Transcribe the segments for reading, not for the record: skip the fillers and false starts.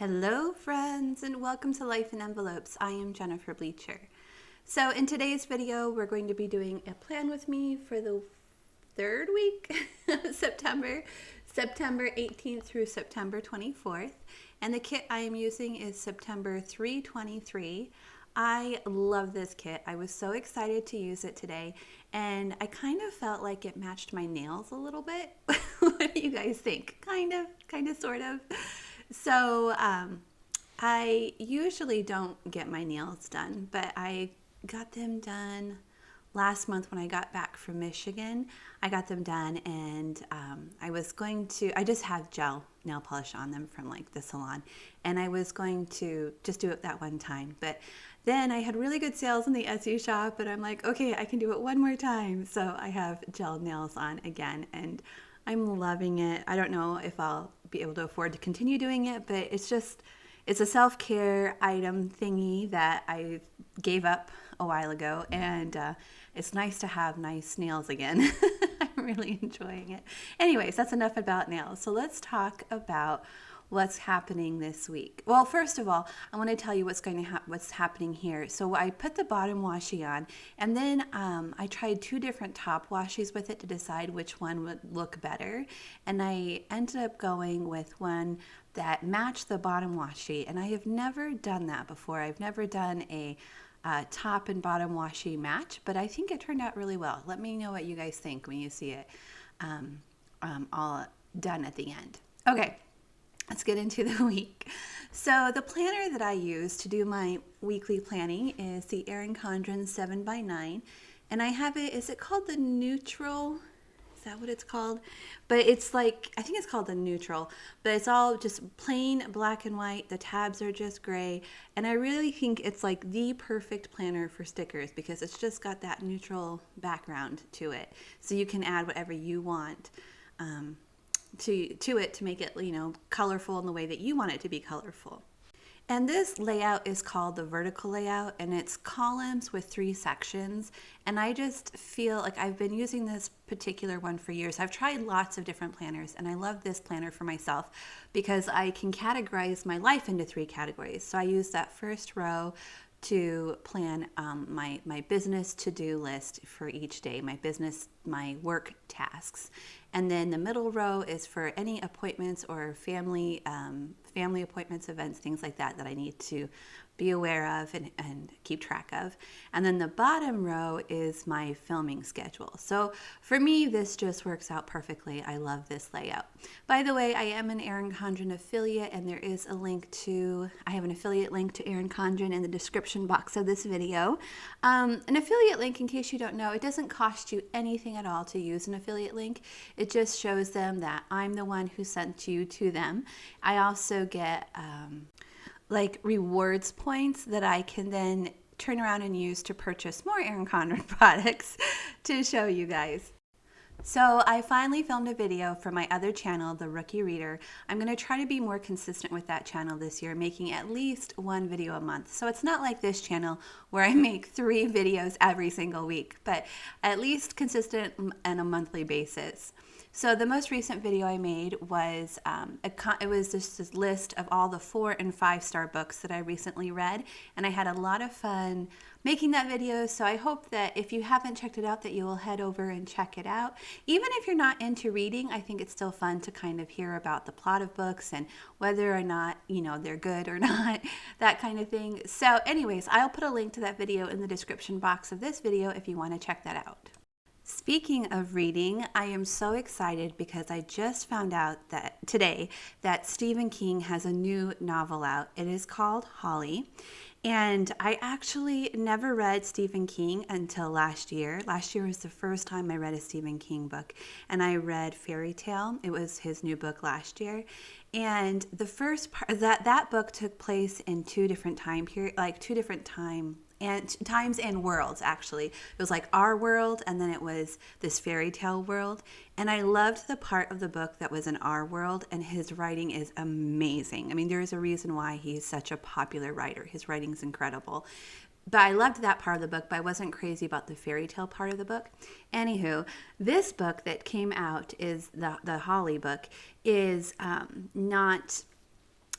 Hello friends, and welcome to Life in Envelopes. I am Jennifer Bleecher. So in today's video we're going to be doing a plan with me for the third week of September 18th through September 24th, and the kit I am using is September 323. I love this kit. I was so excited to use it today, and I kind of felt like it matched my nails a little bit. What do you guys think? Kind of, sort of. So I usually don't get my nails done, but I got them done last month when I got back from Michigan. I got them done, and I just have gel nail polish on them from like the salon, and I was going to just do it that one time, but then I had really good sales in the Etsy shop, and I'm like, okay, I can do it one more time. So I have gel nails on again, and I'm loving it. I don't know if I'll be able to afford to continue doing it, but it's a self-care item thingy that I gave up a while ago, and it's nice to have nice nails again. I'm really enjoying it. Anyways, that's enough about nails. So let's talk about what's happening this week. Well, first of all, I want to tell you what's happening here. So I put the bottom washi on, and then I tried two different top washes with it to decide which one would look better, and I ended up going with one that matched the bottom washi, and I have never done that before. I've never done a top and bottom washi match, but I think it turned out really well. Let me know what you guys think when you see it all done at the end. Okay. Let's get into the week. So the planner that I use to do my weekly planning is the Erin Condren 7x9, and I have it, is it called the Neutral? Is that what it's called? But it's like, I think it's called the Neutral, but it's all just plain black and white. The tabs are just gray, and I really think it's like the perfect planner for stickers because it's just got that neutral background to it. So you can add whatever you want to it to make it, colorful in the way that you want it to be colorful. And this layout is called the vertical layout, and it's columns with 3 sections. And I just feel like I've been using this particular one for years. I've tried lots of different planners, and I love this planner for myself because I can categorize my life into 3 categories. So I use that first row to plan my business to-do list for each day, my work tasks. And then the middle row is for any appointments or family appointments, events, things like that I need to be aware of and keep track of. And then the bottom row is my filming schedule. So for me, this just works out perfectly. I love this layout. By the way, I am an Erin Condren affiliate, and there is I have an affiliate link to Erin Condren in the description box of this video. An affiliate link, in case you don't know, it doesn't cost you anything at all to use an affiliate link. It just shows them that I'm the one who sent you to them. I also get like rewards points that I can then turn around and use to purchase more Erin Condren products to show you guys. So I finally filmed a video for my other channel, The Rookie Reader. I'm going to try to be more consistent with that channel this year, making at least 1 video a month. So it's not like this channel where I make 3 videos every single week, but at least consistent on a monthly basis. So the most recent video I made was it was just this list of all the 4- and 5-star books that I recently read, and I had a lot of fun making that video. So I hope that if you haven't checked it out, that you will head over and check it out. Even if you're not into reading, I think it's still fun to kind of hear about the plot of books and whether or not they're good or not, that kind of thing. So anyways, I'll put a link to that video in the description box of this video if you want to check that out. Speaking of reading, I am so excited because I just found out that today that Stephen King has a new novel out. It is called Holly, and I actually never read Stephen King until last year. Last year was the first time I read a Stephen King book, and I read Fairy Tale. It was his new book last year, and the first part that book took place in 2 different time periods, like 2 different times and worlds. Actually, it was like our world, and then it was this fairy tale world, and I loved the part of the book that was in our world, and his writing is amazing. I mean, there's a reason why he's such a popular writer. His writing's incredible. But I loved that part of the book, but I wasn't crazy about the fairy tale part of the book. Anywho, this book that came out is the Holly book is not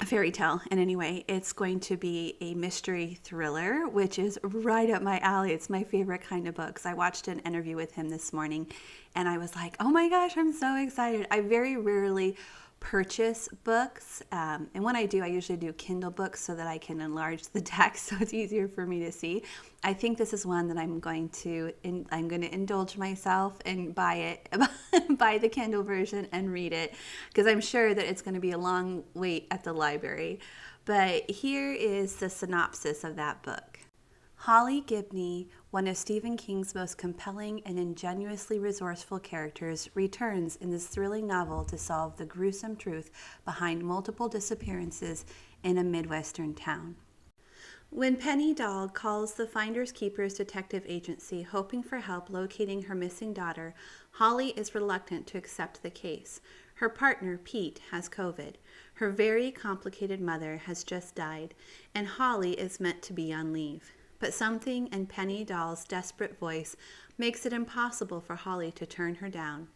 a fairy tale in any way. It's going to be a mystery thriller, which is right up my alley. It's my favorite kind of books. I watched an interview with him this morning and I was like, oh my gosh, I'm so excited. I very rarely purchase books, and when I do, I usually do Kindle books so that I can enlarge the text so it's easier for me to see. I think this is one that I'm going to indulge myself and buy the Kindle version and read it, because I'm sure that it's going to be a long wait at the library. But here is the synopsis of that book. Holly Gibney, one of Stephen King's most compelling and ingenuously resourceful characters, returns in this thrilling novel to solve the gruesome truth behind multiple disappearances in a Midwestern town. When Penny Dahl calls the Finders Keepers Detective Agency hoping for help locating her missing daughter, Holly is reluctant to accept the case. Her partner, Pete, has COVID. Her very complicated mother has just died, and Holly is meant to be on leave. But something in Penny Dahl's desperate voice makes it impossible for Holly to turn her down.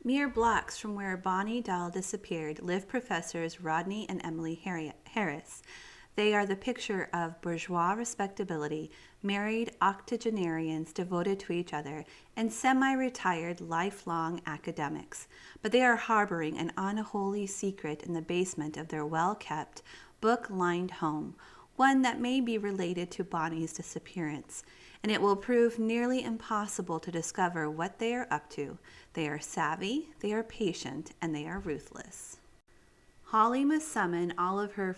Mere blocks from where Bonnie Dahl disappeared live professors Rodney and Emily Harris. They are the picture of bourgeois respectability, married octogenarians devoted to each other, and semi-retired lifelong academics. But they are harboring an unholy secret in the basement of their well-kept, book-lined home, one that may be related to Bonnie's disappearance, and it will prove nearly impossible to discover what they are up to. They are savvy, they are patient, and they are ruthless. Holly must summon all of her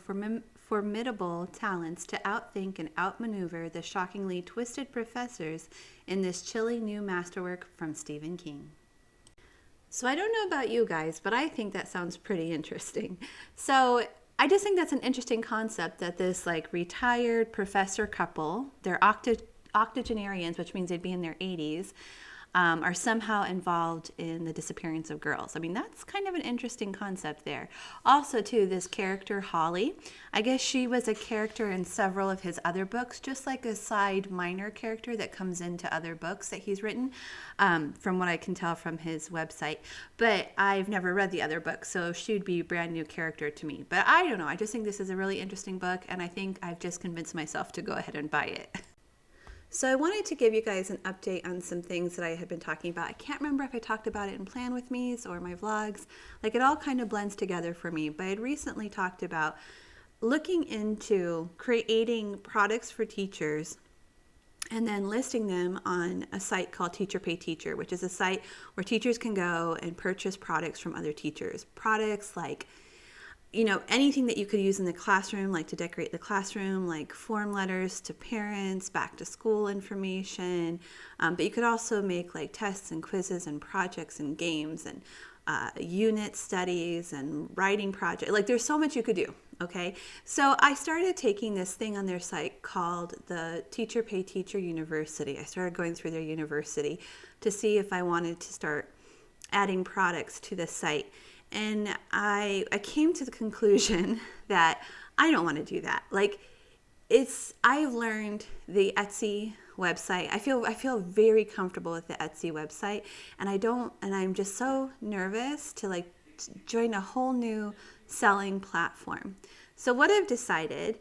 formidable talents to outthink and outmaneuver the shockingly twisted professors in this chilling new masterwork from Stephen King. So I don't know about you guys, but I think that sounds pretty interesting. So I just think that's an interesting concept, that this like retired professor couple, they're octogenarians, which means they'd be in their 80s, are somehow involved in the disappearance of girls. I mean, that's kind of an interesting concept there. Also, too, this character, Holly, I guess she was a character in several of his other books, just like a side minor character that comes into other books that he's written, from what I can tell from his website. But I've never read the other books, so she'd be a brand new character to me. But I don't know. I just think this is a really interesting book, and I think I've just convinced myself to go ahead and buy it. So I wanted to give you guys an update on some things that I had been talking about. I can't remember if I talked about it in Plan With Me's or my vlogs. Like, it all kind of blends together for me. But I had recently talked about looking into creating products for teachers and then listing them on a site called Teacher Pay Teacher, which is a site where teachers can go and purchase products from other teachers. Products like, you know, anything that you could use in the classroom, like to decorate the classroom, like form letters to parents, back to school information. But you could also make like tests and quizzes and projects and games and unit studies and writing projects. Like, there's so much you could do. Okay, so I started taking this thing on their site called the Teacher Pay Teacher University. I started going through their university to see if I wanted to start adding products to the site. And I came to the conclusion that I don't want to do that. Like, I've learned the Etsy website. I feel very comfortable with the Etsy website, and I'm just so nervous to like join a whole new selling platform. So what I've decided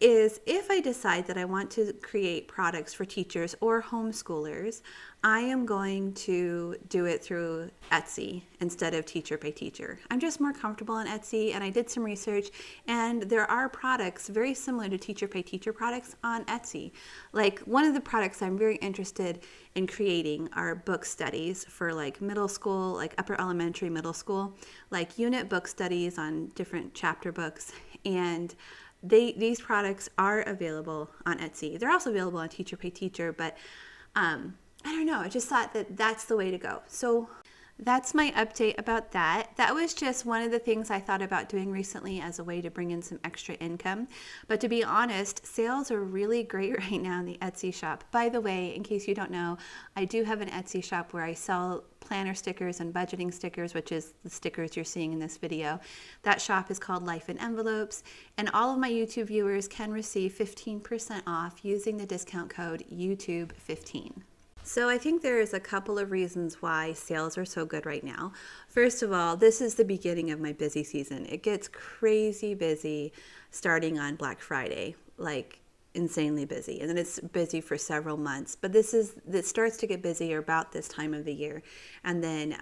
is, if I decide that I want to create products for teachers or homeschoolers, I am going to do it through Etsy instead of Teacher Pay Teacher. I'm just more comfortable on Etsy, and I did some research, and there are products very similar to Teacher Pay Teacher products on Etsy. Like, one of the products I'm very interested in creating are book studies for like middle school, like upper elementary, middle school, like unit book studies on different chapter books. And these products are available on Etsy. They're also available on Teacher Pay Teacher, but I don't know. I just thought that that's the way to go. So that's my update about that. That was just one of the things I thought about doing recently as a way to bring in some extra income. But to be honest, sales are really great right now in the Etsy shop. By the way, in case you don't know, I do have an Etsy shop where I sell planner stickers and budgeting stickers, which is the stickers you're seeing in this video. That shop is called Life in Envelopes, and all of my YouTube viewers can receive 15% off using the discount code YouTube15. So I think there's a couple of reasons why sales are so good right now. First of all, this is the beginning of my busy season. It gets crazy busy starting on Black Friday, like insanely busy. And then it's busy for several months. But this starts to get busier about this time of the year. And then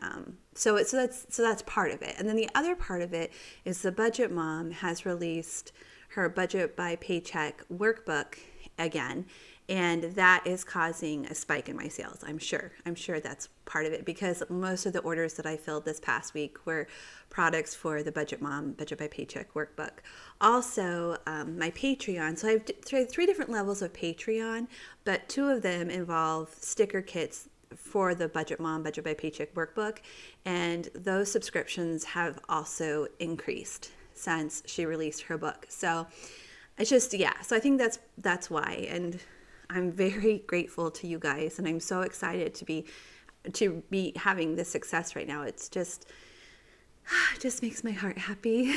so that's part of it. And then the other part of it is the Budget Mom has released her Budget by Paycheck workbook again. And that is causing a spike in my sales. I'm sure that's part of it, because most of the orders that I filled this past week were products for the Budget Mom, Budget by Paycheck workbook. Also, my Patreon. So I have three different levels of Patreon, but two of them involve sticker kits for the Budget Mom, Budget by Paycheck workbook. And those subscriptions have also increased since she released her book. So it's just, yeah. So I think that's why. And I'm very grateful to you guys, and I'm so excited to be having this success right now. It just makes my heart happy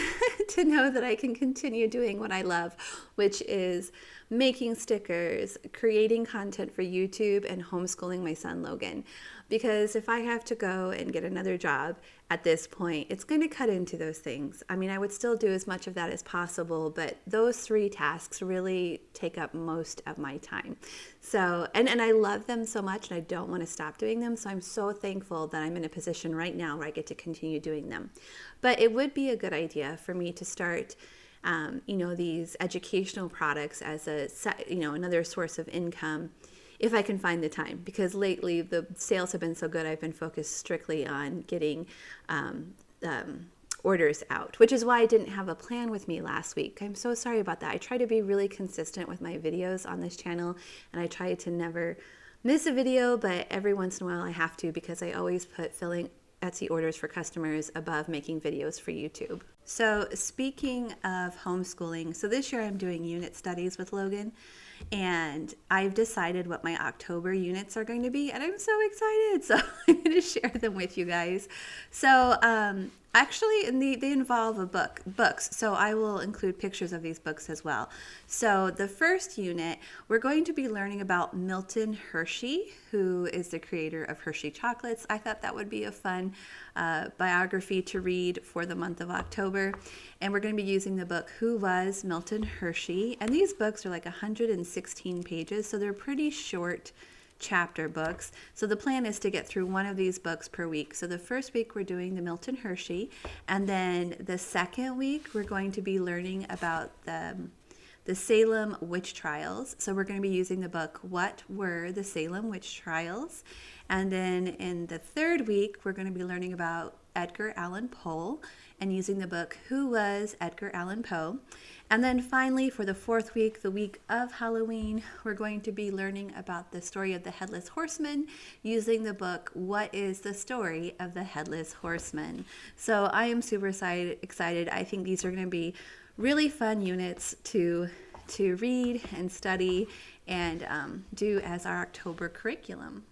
to know that I can continue doing what I love, which is making stickers, creating content for YouTube, and homeschooling my son Logan. Because if I have to go and get another job at this point, it's going to cut into those things. I mean, I would still do as much of that as possible, but those three tasks really take up most of my time. So, and I love them so much, and I don't want to stop doing them. So I'm so thankful that I'm in a position right now where I get to continue doing them. But it would be a good idea for me to start these educational products as another source of income, if I can find the time, because lately the sales have been so good. I've been focused strictly on getting orders out, which is why I didn't have a plan with me last week. I'm so sorry about that. I try to be really consistent with my videos on this channel, and I try to never miss a video, but every once in a while I have to, because I always put filling Etsy orders for customers above making videos for YouTube. So speaking of homeschooling, so this year I'm doing unit studies with Logan, and I've decided what my October units are going to be, and I'm so excited. So I'm going to share them with you guys. So actually, they involve books. So I will include pictures of these books as well. So the first unit, we're going to be learning about Milton Hershey, who is the creator of Hershey chocolates. I thought that would be a fun biography to read for the month of October. And we're going to be using the book Who Was Milton Hershey? And these books are like 116 pages, so they're pretty short chapter books. So the plan is to get through one of these books per week. So the first week we're doing the Milton Hershey, and then the second week we're going to be learning about the Salem witch trials. So we're going to be using the book What Were the Salem Witch Trials? And then in the third week we're going to be learning about Edgar Allan Poe and using the book Who Was Edgar Allan Poe? And then finally, for the fourth week, the week of Halloween, we're going to be learning about the story of the Headless Horseman using the book What is the Story of the Headless Horseman? So I am super excited. I think these are going to be really fun units to read and study and do as our October curriculum.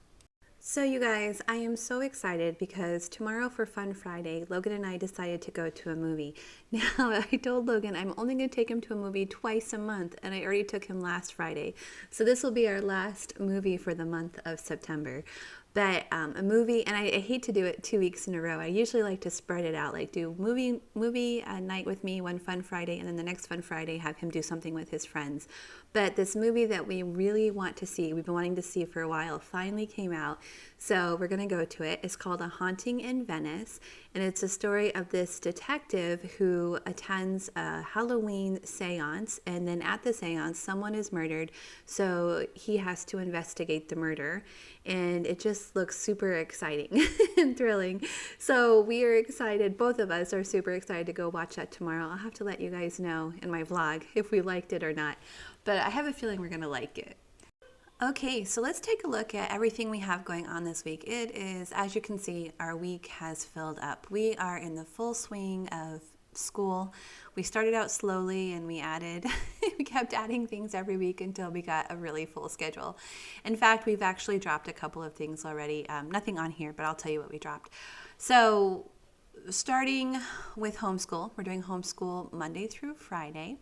So you guys, I am so excited because tomorrow for Fun Friday, Logan and I decided to go to a movie. Now, I told Logan I'm only going to take him to a movie twice a month, and I already took him last Friday. So this will be our last movie for the month of September. But a movie, and I hate to do it 2 weeks in a row. I usually like to spread it out, like do movie night with me one Fun Friday, and then the next Fun Friday have him do something with his friends. But this movie that we really want to see, we've been wanting to see for a while, finally came out. So we're going to go to it. It's called A Haunting in Venice, and it's a story of this detective who attends a Halloween seance, and then at the seance, someone is murdered, so he has to investigate the murder. And it just looks super exciting and thrilling. So we are excited. Both of us are super excited to go watch that tomorrow. I'll have to let you guys know in my vlog if we liked it or not. But I have a feeling we're going to like it. Okay, so let's take a look at everything we have going on this week. It is, as you can see, our week has filled up. We are in the full swing of school. We started out slowly and we kept adding things every week until we got a really full schedule. In fact, we've actually dropped a couple of things already. Nothing on here, but I'll tell you what we dropped. So starting with homeschool, we're doing homeschool Monday through Friday.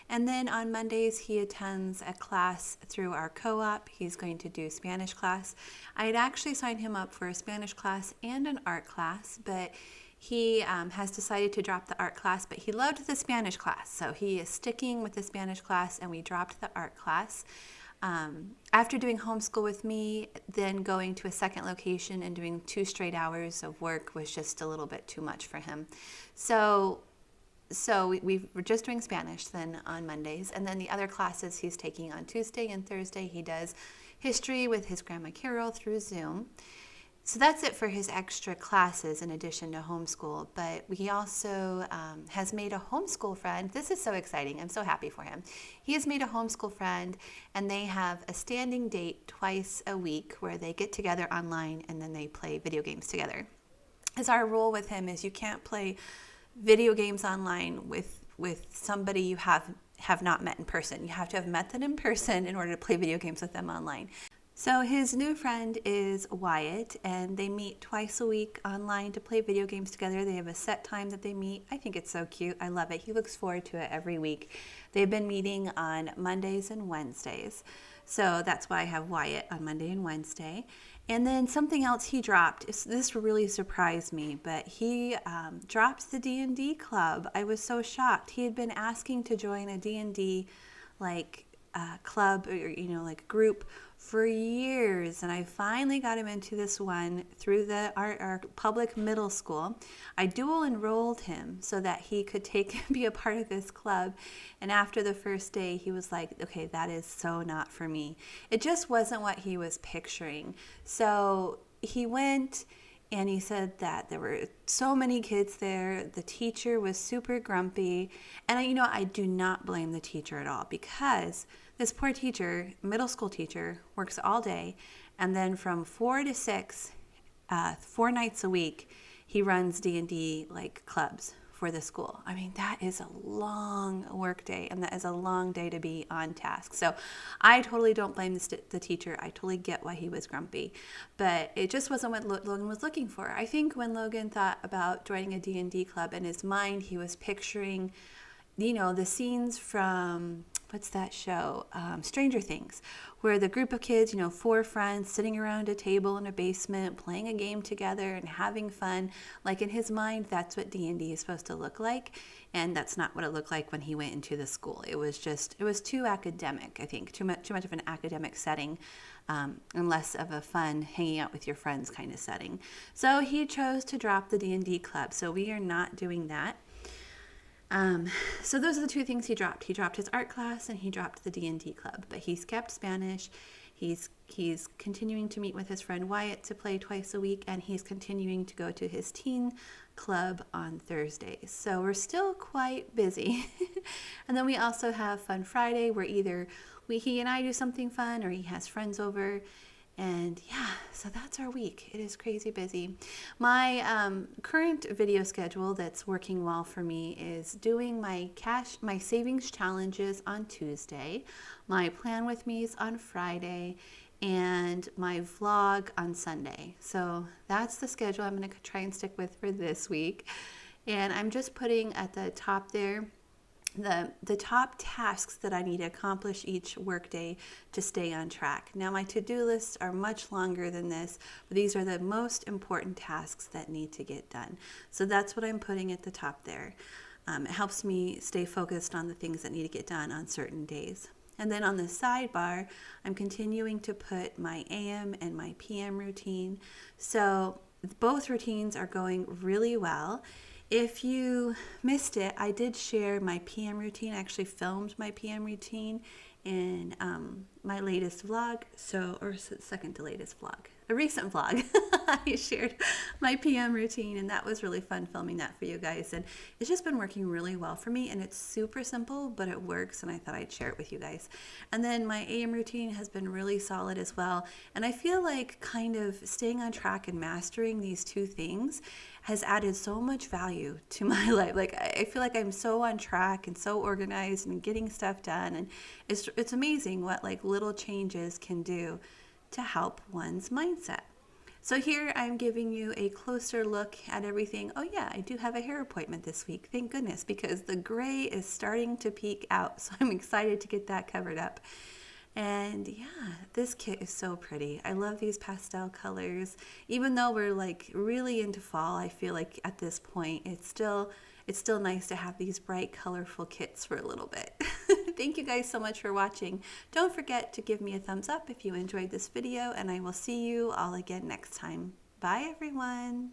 And then on Mondays, he attends a class through our co-op. He's going to do Spanish class. I had actually signed him up for a Spanish class and an art class, but he has decided to drop the art class, but he loved the Spanish class. So he is sticking with the Spanish class, and we dropped the art class. After doing homeschool with me, then going to a second location and doing 2 straight hours of work was just a little bit too much for him. So we were just doing Spanish then on Mondays, and then the other classes he's taking on Tuesday and Thursday. He does history with his Grandma Carol through Zoom. So that's it for his extra classes in addition to homeschool. But he also has made a homeschool friend. This is so exciting. I'm so happy for him. He has made a homeschool friend, and they have a standing date twice a week where they get together online and then they play video games together. As our rule with him is you can't play video games online with somebody you have not met in person. You have to have met them in person in order to play video games with them online. So his new friend is Wyatt, and they meet twice a week online to play video games together. They have a set time that they meet. I think it's so cute. I love it. He looks forward to it every week. They've been meeting on Mondays and Wednesdays. So that's why I have Wyatt on Monday and Wednesday. And then something else he dropped. This really surprised me, but he dropped the D&D club. I was so shocked. He had been asking to join a D&D club, or like group for years, and I finally got him into this one through our public middle school. I dual enrolled him so that he could be a part of this club, and after the first day he was like, okay, that is so not for me. It just wasn't what he was picturing. So he went, and he said that there were so many kids there. The teacher was super grumpy. And I do not blame the teacher at all, because this poor teacher, middle school teacher, works all day. And then from 4 to 6, 4 nights a week, he runs D&D clubs for the school. I mean, that is a long work day, and that is a long day to be on task. So I totally don't blame the teacher. I totally get why he was grumpy, but it just wasn't what Logan was looking for. I think when Logan thought about joining a D&D club, in his mind he was picturing the scenes from, what's that show? Stranger Things, where the group of kids, 4 friends sitting around a table in a basement, playing a game together and having fun. Like, in his mind, that's what D&D is supposed to look like. And that's not what it looked like when he went into the school. It was too academic, I think, too much of an academic setting, and less of a fun hanging out with your friends kind of setting. So he chose to drop the D&D club. So we are not doing that. So those are the 2 things he dropped. He dropped his art class and he dropped the D&D club, but he's kept Spanish. He's continuing to meet with his friend Wyatt to play twice a week, and he's continuing to go to his teen club on Thursdays. So we're still quite busy. And then we also have Fun Friday, where either he and I do something fun, or he has friends over. And yeah, so that's our week. It is crazy busy. My current video schedule that's working well for me is doing my savings challenges on Tuesday, my plan with me's on Friday, and my vlog on Sunday. So that's the schedule I'm going to try and stick with for this week. And I'm just putting at the top there the top tasks that I need to accomplish each workday to stay on track. Now, my to-do lists are much longer than this, but these are the most important tasks that need to get done. So that's what I'm putting at the top there. It helps me stay focused on the things that need to get done on certain days. And then on the sidebar, I'm continuing to put my AM and my PM routine. So both routines are going really well. If you missed it, I did share my PM routine. I actually filmed my PM routine in my latest vlog, or second to latest vlog, a recent vlog. I shared my PM routine, and that was really fun filming that for you guys. And it's just been working really well for me, and it's super simple, but it works, and I thought I'd share it with you guys. And then my AM routine has been really solid as well, and I feel like kind of staying on track and mastering these 2 things has added so much value to my life. Like, I feel like I'm so on track and so organized and getting stuff done, and it's amazing what little changes can do to help one's mindset. So here I'm giving you a closer look at everything. Oh yeah, I do have a hair appointment this week, thank goodness, because the gray is starting to peek out. So I'm excited to get that covered up. And yeah, this kit is so pretty. I love these pastel colors. Even though we're like really into fall, I feel like at this point it's still nice to have these bright, colorful kits for a little bit. Thank you guys so much for watching. Don't forget to give me a thumbs up if you enjoyed this video, and I will see you all again next time. Bye everyone.